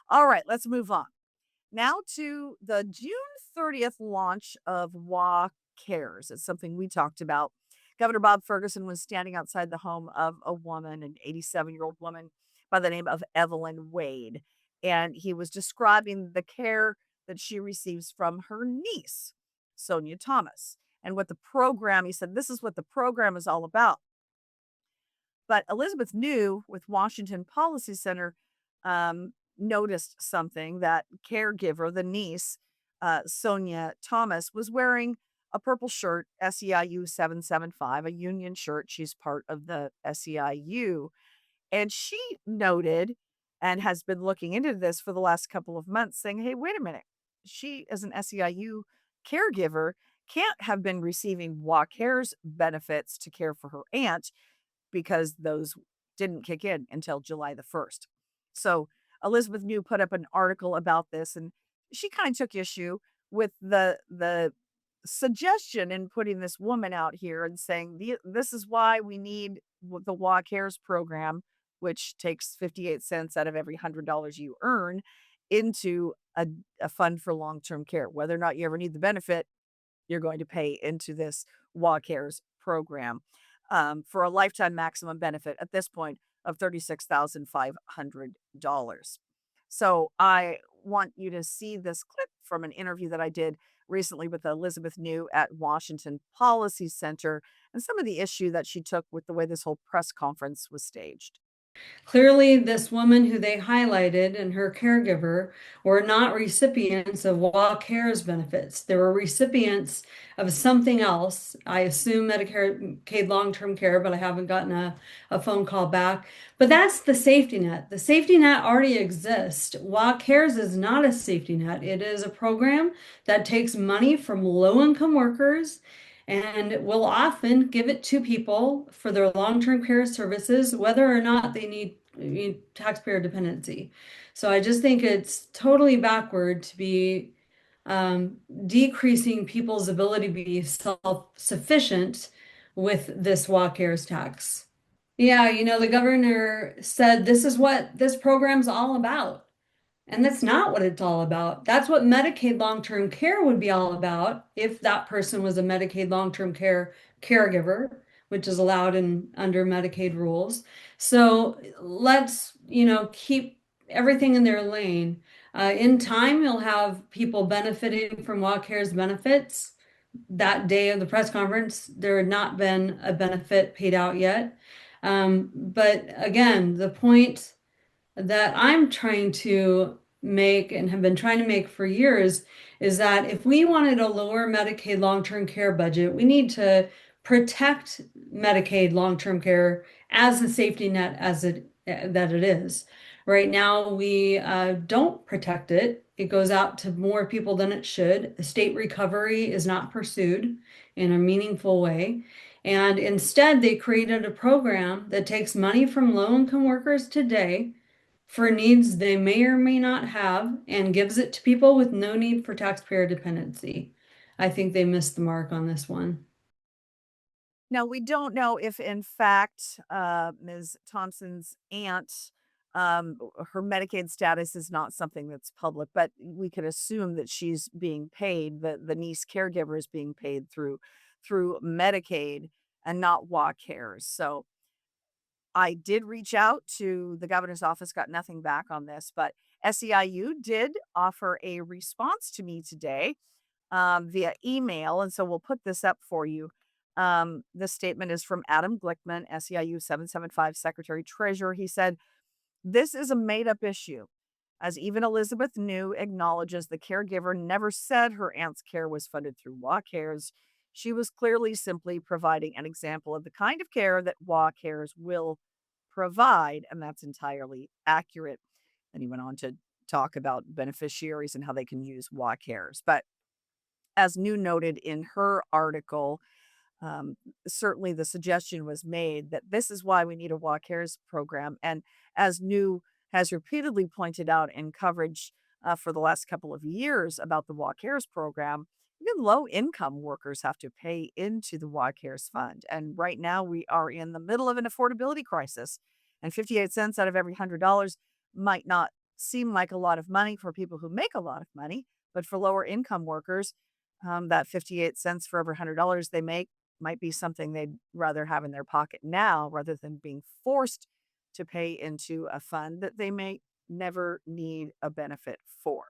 All right, let's move on. Now to the June 30th launch of WA Cares. It's something we talked about. Governor Bob Ferguson was standing outside the home of a woman, an 87-year-old woman by the name of Evelyn Wade. And he was describing the care that she receives from her niece, Sonia Thomas. And what the program, he said, this is what the program is all about. But Elizabeth New with Washington Policy Center noticed something that caregiver, the niece, Sonia Thomas, was wearing a purple shirt, SEIU 775, a union shirt. She's part of the SEIU. And she noted and has been looking into this for the last couple of months, saying, hey, wait a minute. She, as an SEIU caregiver, can't have been receiving WA Cares benefits to care for her aunt because those didn't kick in until July the 1st. So Elizabeth New put up an article about this, and she kind of took issue with the suggestion in putting this woman out here and saying this is why we need the WA Cares program, which takes 58 cents out of every $100 you earn into a fund for long-term care. Whether or not you ever need the benefit, you're going to pay into this WA Cares program for a lifetime maximum benefit at this point of $36,500. So I want you to see this clip from an interview that I did recently with Elizabeth New at Washington Policy Center and some of the issue that she took with the way this whole press conference was staged. Clearly, this woman who they highlighted and her caregiver were not recipients of WA Cares benefits. They were recipients of something else. I assume Medicaid long-term care, but I haven't gotten a phone call back. But that's the safety net. The safety net already exists. WA Cares is not a safety net. It is a program that takes money from low-income workers and will often give it to people for their long-term care services, whether or not they need taxpayer dependency. So I just think it's totally backward to be decreasing people's ability to be self-sufficient with this WA Cares tax. Yeah, the governor said this is what this program's all about. And that's not what it's all about. That's what Medicaid long-term care would be all about if that person was a Medicaid long-term care caregiver, which is allowed in under Medicaid rules. So let's, keep everything in their lane. In time, you'll have people benefiting from WA Cares benefits. That day of the press conference, there had not been a benefit paid out yet. But again, the point that I'm trying to make and have been trying to make for years is that if we wanted a lower Medicaid long-term care budget, we need to protect Medicaid long-term care as a safety net that it is. Right now, we don't protect it. It goes out to more people than it should. State recovery is not pursued in a meaningful way. And instead, they created a program that takes money from low-income workers today for needs they may or may not have and gives it to people with no need for taxpayer dependency. I think they missed the mark on this one. Now, we don't know if, in fact, Ms. Thompson's aunt, her Medicaid status is not something that's public, but we could assume that she's being paid, the niece caregiver is being paid through Medicaid and not WA Cares. So I did reach out to the governor's office, got nothing back on this, but SEIU did offer a response to me today via email. And so we'll put this up for you. This statement is from Adam Glickman, SEIU 775 Secretary Treasurer. He said, this is a made up issue. As even Elizabeth New acknowledges, the caregiver never said her aunt's care was funded through WA Cares. She was clearly simply providing an example of the kind of care that WA Cares will provide, and that's entirely accurate. And he went on to talk about beneficiaries and how they can use WA Cares. But as New noted in her article, certainly the suggestion was made that this is why we need a WA Cares program. And as New has repeatedly pointed out in coverage for the last couple of years about the WA Cares program, even low income workers have to pay into the WA Cares fund. And right now we are in the middle of an affordability crisis, and 58 cents out of every $100 might not seem like a lot of money for people who make a lot of money, but for lower income workers, that 58 cents for every $100 they make might be something they'd rather have in their pocket now rather than being forced to pay into a fund that they may never need a benefit for.